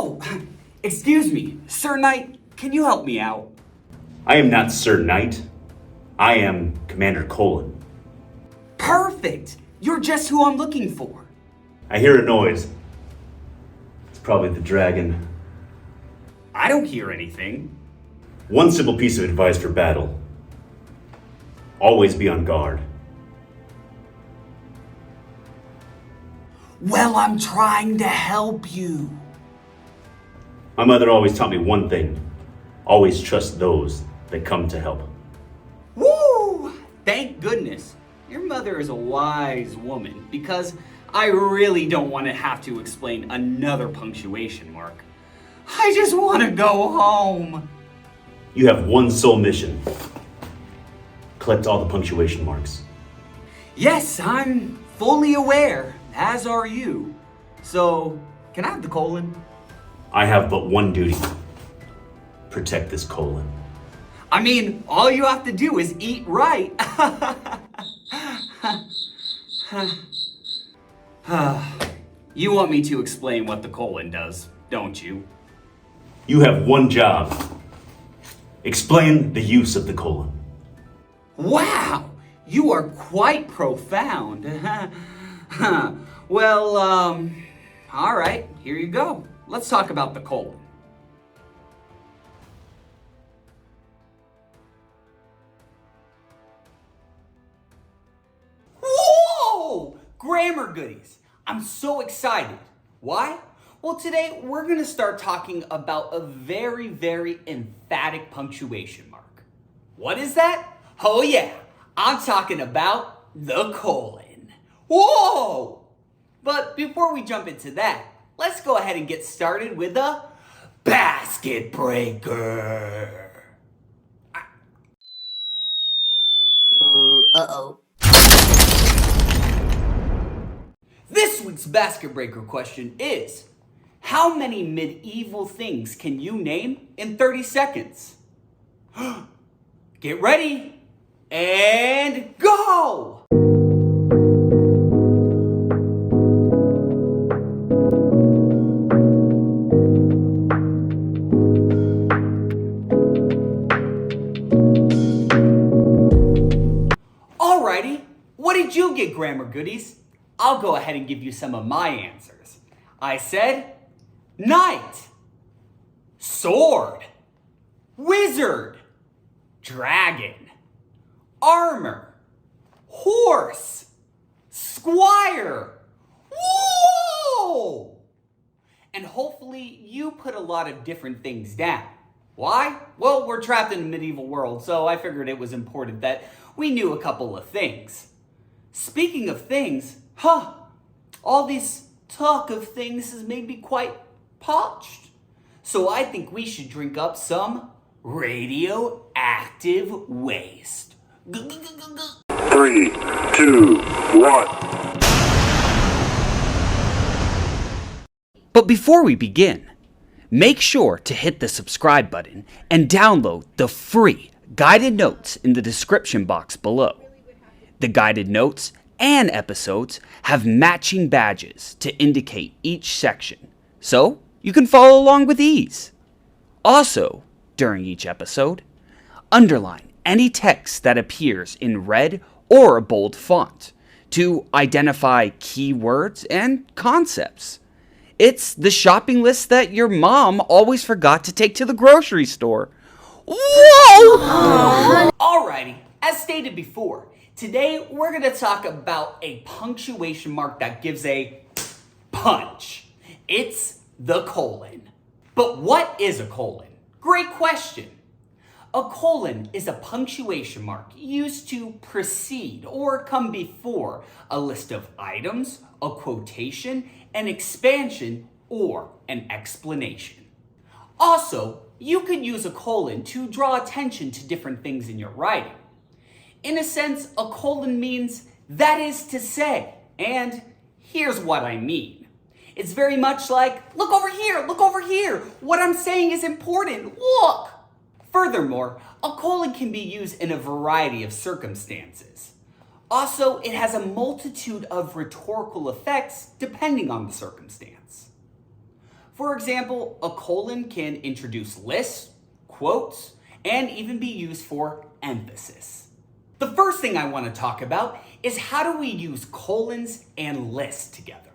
Oh, excuse me, Sir Knight, can you help me out? I am not Sir Knight. I am Commander Colon. Perfect! You're just who I'm looking for. I hear a noise. It's probably the dragon. I don't hear anything. One simple piece of advice for battle. Always be on guard. Well, I'm trying to help you. My mother always taught me one thing. Always trust those that come to help. Woo! Thank goodness. Your mother is a wise woman, because I really don't want to have to explain another punctuation mark. I just want to go home. You have one sole mission. Collect all the punctuation marks. Yes, I'm fully aware, as are you. So, can I have the colon? I have but one duty. Protect this colon. I mean, all you have to do is eat right. You want me to explain what the colon does, don't you? You have one job. Explain the use of the colon. Wow, you are quite profound. Well, all right, here you go. Let's talk about the colon. Whoa! Grammar goodies. I'm so excited. Why? Well, today we're going to start talking about a very, very emphatic punctuation mark. What is that? Oh yeah, I'm talking about the colon. Whoa! But before we jump into that, let's go ahead and get started with a basket breaker. Uh-oh. This week's basket breaker question is, how many medieval things can you name in 30 seconds? Get ready and go! Alrighty, what did you get, grammar goodies? I'll go ahead and give you some of my answers. I said knight, sword, wizard, dragon, armor, horse, squire. Whoa! And hopefully you put a lot of different things down. Why? Well, we're trapped in a medieval world, so I figured it was important that we knew a couple of things. Speaking of things, all this talk of things has made me quite parched. So I think we should drink up some radioactive waste. 3, 2, 1. But before we begin, make sure to hit the subscribe button and download the free guided notes in the description box below. The guided notes and episodes have matching badges to indicate each section, so you can follow along with ease. Also, during each episode, underline any text that appears in red or a bold font to identify key words and concepts. It's the shopping list that your mom always forgot to take to the grocery store. Whoa! Alrighty, as stated before, today we're going to talk about a punctuation mark that gives a punch. It's the colon. But what is a colon? Great question. A colon is a punctuation mark used to precede or come before a list of items, a quotation, an expansion, or an explanation. Also, you could use a colon to draw attention to different things in your writing. In a sense, a colon means that is to say, and here's what I mean. It's very much like, look over here, what I'm saying is important, look! Furthermore, a colon can be used in a variety of circumstances. Also, it has a multitude of rhetorical effects depending on the circumstance. For example, a colon can introduce lists, quotes, and even be used for emphasis. The first thing I want to talk about is how do we use colons and lists together?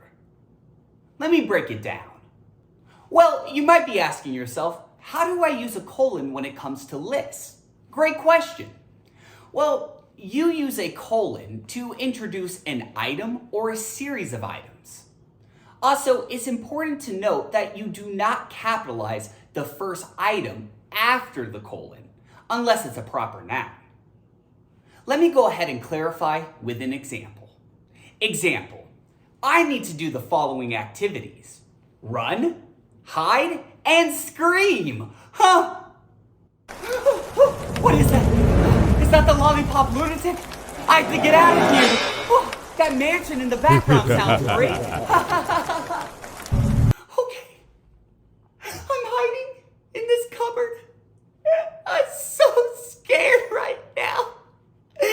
Let me break it down. Well, you might be asking yourself, how do I use a colon when it comes to lists? Great question. Well, you use a colon to introduce an item or a series of items. Also, it's important to note that you do not capitalize the first item after the colon, unless it's a proper noun. Let me go ahead and clarify with an example. Example, I need to do the following activities: run, hide, and scream. Huh? What is that? Is that the lollipop lunatic? I have to get out of here. Oh, that mansion in the background sounds great. Okay. I'm hiding in this cupboard. I'm so scared right now. I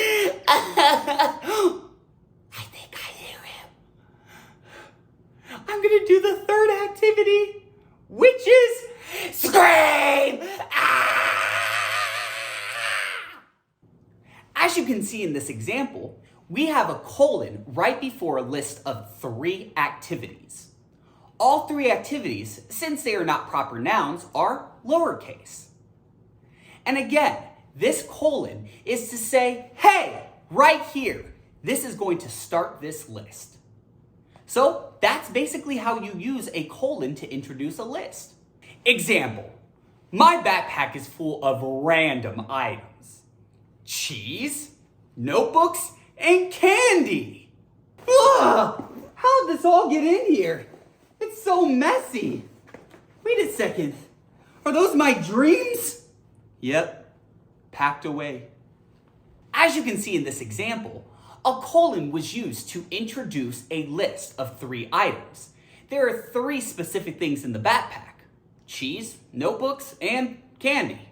think I hear him. I'm gonna do the third activity, which is scream! As you can see in this example, we have a colon right before a list of 3 activities. All 3 activities, since they are not proper nouns, are lowercase. And again, this colon is to say, hey, right here, this is going to start this list. So that's basically how you use a colon to introduce a list. Example, my backpack is full of random items: cheese, notebooks, and candy. Ugh, how did this all get in here? It's so messy. Wait a second, are those my dreams? Yep, packed away. As you can see in this example, a colon was used to introduce a list of 3 items. There are 3 specific things in the backpack: cheese, notebooks, and candy.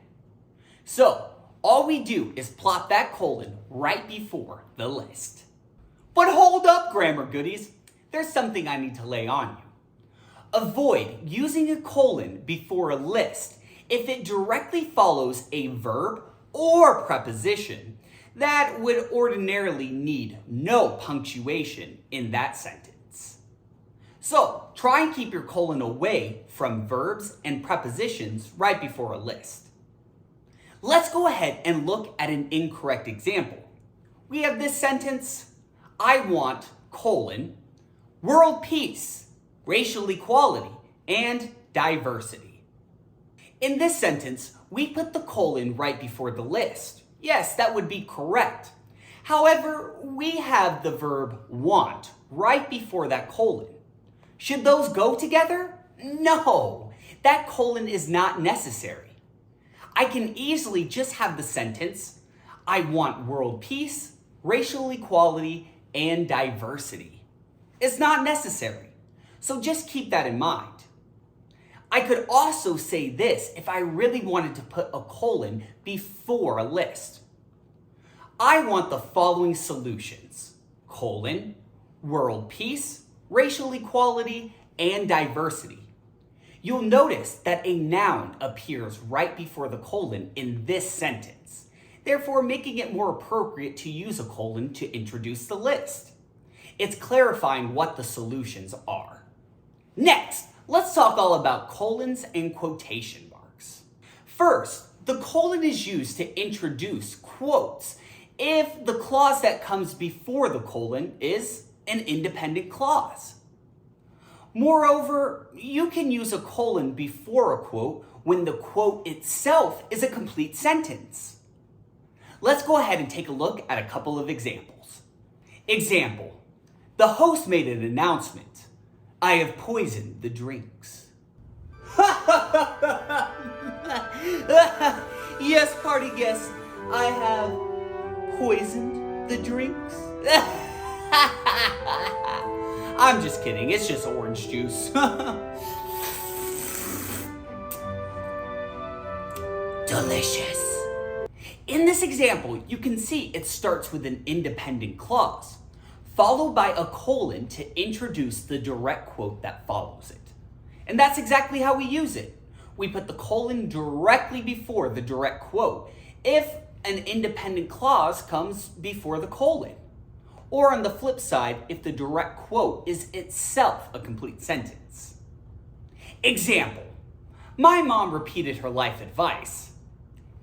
So, all we do is plop that colon right before the list. But hold up, grammar goodies. There's something I need to lay on you. Avoid using a colon before a list if it directly follows a verb or preposition that would ordinarily need no punctuation in that sentence. So, try and keep your colon away from verbs and prepositions right before a list. Let's go ahead and look at an incorrect example. We have this sentence: I want, colon, world peace, racial equality, and diversity. In this sentence, we put the colon right before the list. Yes, that would be correct. However, we have the verb want right before that colon. Should those go together? No, that colon is not necessary. I can easily just have the sentence, I want world peace, racial equality, and diversity. It's not necessary, so just keep that in mind. I could also say this if I really wanted to put a colon before a list. I want the following solutions: colon, world peace, racial equality, and diversity. You'll notice that a noun appears right before the colon in this sentence, therefore making it more appropriate to use a colon to introduce the list. It's clarifying what the solutions are. Next, let's talk all about colons and quotation marks. First, the colon is used to introduce quotes if the clause that comes before the colon is an independent clause. Moreover, you can use a colon before a quote when the quote itself is a complete sentence. Let's go ahead and take a look at a couple of examples. Example, the host made an announcement: I have poisoned the drinks. Yes, party guests, I have poisoned the drinks. I'm just kidding, it's just orange juice. Delicious. In this example, you can see it starts with an independent clause, followed by a colon to introduce the direct quote that follows it. And that's exactly how we use it. We put the colon directly before the direct quote if an independent clause comes before the colon. Or on the flip side, if the direct quote is itself a complete sentence. Example, my mom repeated her life advice.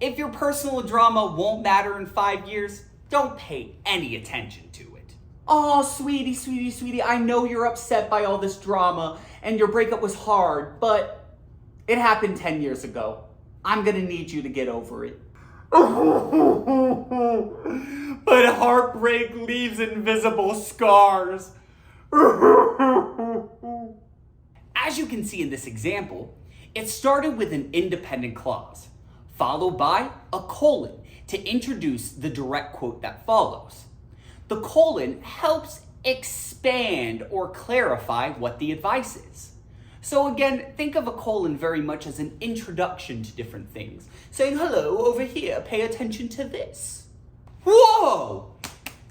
If your personal drama won't matter in 5 years, don't pay any attention to it. Oh, sweetie, I know you're upset by all this drama and your breakup was hard, but it happened 10 years ago. I'm gonna need you to get over it. But heartbreak leaves invisible scars. As you can see in this example, it started with an independent clause, followed by a colon to introduce the direct quote that follows. The colon helps expand or clarify what the advice is. So again, think of a colon very much as an introduction to different things. Saying, hello, over here, pay attention to this. Whoa!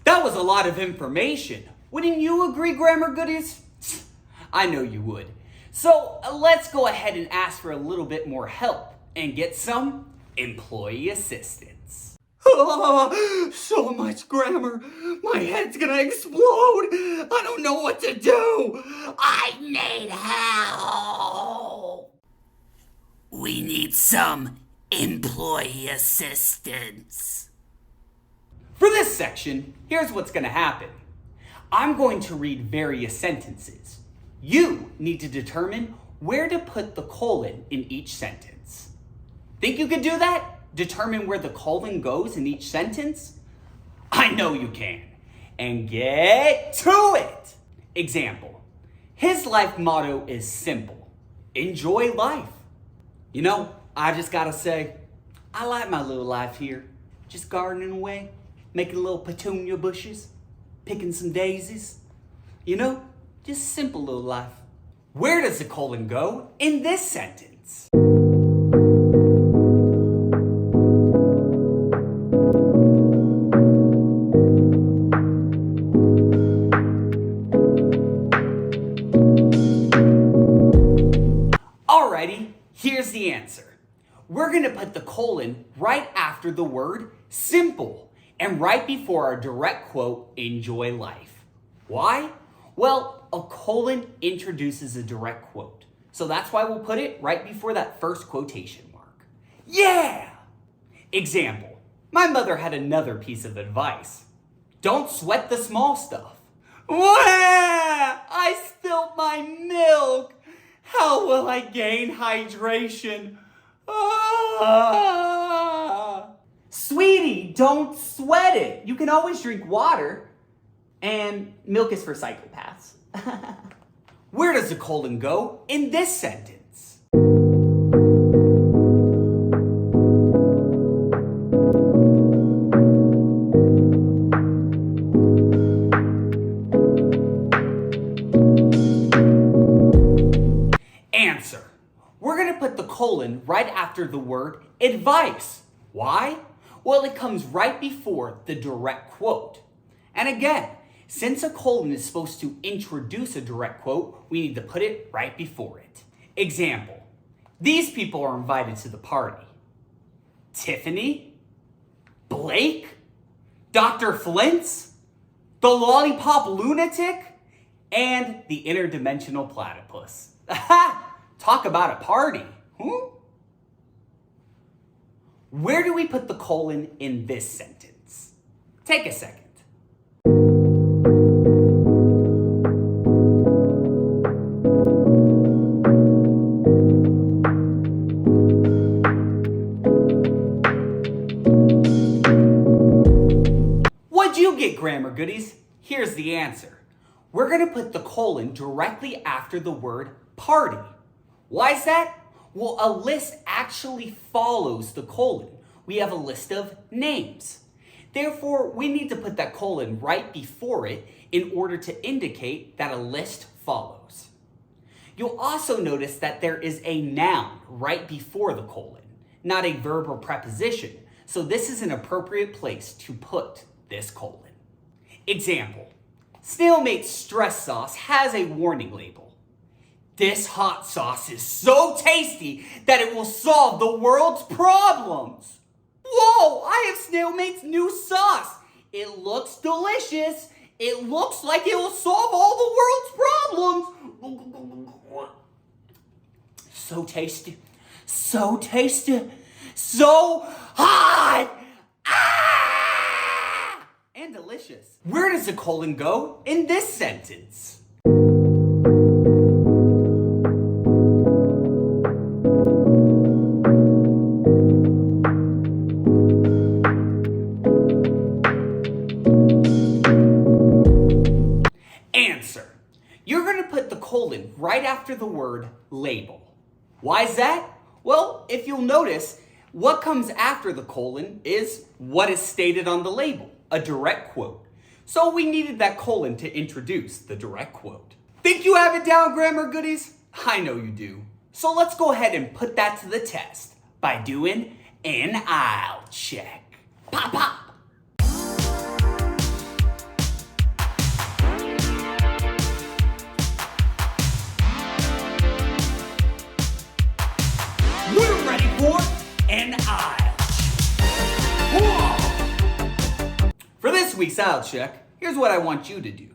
That was a lot of information. Wouldn't you agree, grammar goodies? I know you would. So let's go ahead and ask for a little bit more help and get some employee assistance. Oh, so much grammar. My head's gonna explode. I don't know what to do. I need help. We need some employee assistance. For this section, here's what's gonna happen. I'm going to read various sentences. You need to determine where to put the colon in each sentence. Think you could do that? Determine where the colon goes in each sentence? I know you can. And get to it! Example, his life motto is simple. Enjoy life. You know, I just gotta say, I like my little life here. Just gardening away, making little petunia bushes, picking some daisies. You know, just simple little life. Where does the colon go in this sentence? Alrighty, here's the answer. We're gonna put the colon right after the word simple and right before our direct quote, enjoy life. Why? Well, a colon introduces a direct quote. So that's why we'll put it right before that first quotation mark. Yeah! Example, my mother had another piece of advice. Don't sweat the small stuff. Wah! I spilled my milk. How will I gain hydration? Ah! Sweetie, don't sweat it. You can always drink water. And milk is for psychopaths. Where does the colon go in this sentence? Answer. We're gonna put the colon right after the word advice. Why? Well, it comes right before the direct quote. And again, since a colon is supposed to introduce a direct quote, we need to put it right before it. Example, these people are invited to the party. Tiffany, Blake, Dr. Flint's, the lollipop lunatic, and the interdimensional platypus. Talk about a party. Where do we put the colon in this sentence? Take a second. What'd you get, grammar goodies? Here's the answer. We're gonna put the colon directly after the word party. Why is that? Well, a list actually follows the colon. We have a list of names. Therefore, we need to put that colon right before it in order to indicate that a list follows. You'll also notice that there is a noun right before the colon, not a verb or preposition, so this is an appropriate place to put this colon. Example, Snailmate stress sauce has a warning label. This hot sauce is so tasty that it will solve the world's problems. Whoa, I have Snailmate's new sauce. It looks delicious. It looks like it will solve all the world's problems. So tasty, so tasty, so hot, and delicious. Where does the colon go in this sentence? Answer. You're going to put the colon right after the word label. Why is that? Well, if you'll notice, what comes after the colon is what is stated on the label, a direct quote. So we needed that colon to introduce the direct quote. Think you have it down, grammar goodies? I know you do. So let's go ahead and put that to the test by doing an IELTS check. Pop, pop. We're ready for an IELTS. Whoa! For this week's IELTS check, here's what I want you to do.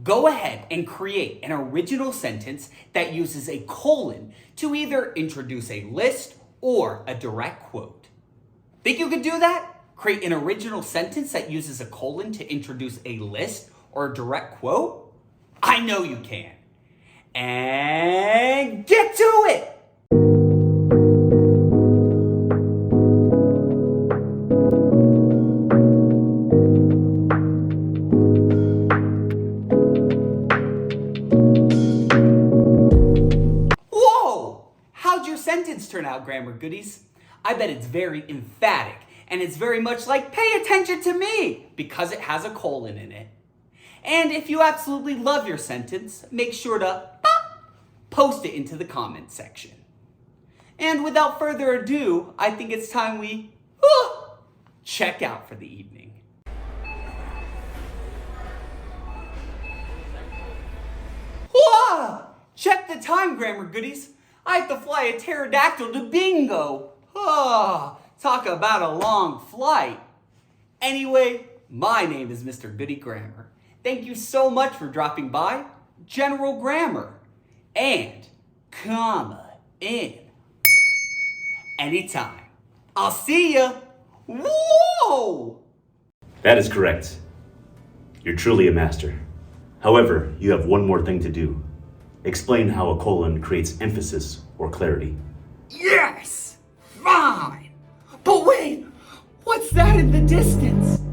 Go ahead and create an original sentence that uses a colon to either introduce a list or a direct quote. Think you could do that? Create an original sentence that uses a colon to introduce a list or a direct quote? I know you can. And get to it! How'd your sentence turn out, grammar goodies? I bet it's very emphatic, and it's very much like, pay attention to me, because it has a colon in it. And if you absolutely love your sentence, make sure to post it into the comment section. And without further ado, I think it's time we check out for the evening. Check the time, grammar goodies. I have to fly a pterodactyl to bingo. Talk about a long flight. Anyway, my name is Mr. Goody Grammar. Thank you so much for dropping by General Grammar. And comma in anytime. I'll see ya. Whoa! That is correct. You're truly a master. However, you have one more thing to do. Explain how a colon creates emphasis or clarity. Yes! Fine! But wait! What's that in the distance?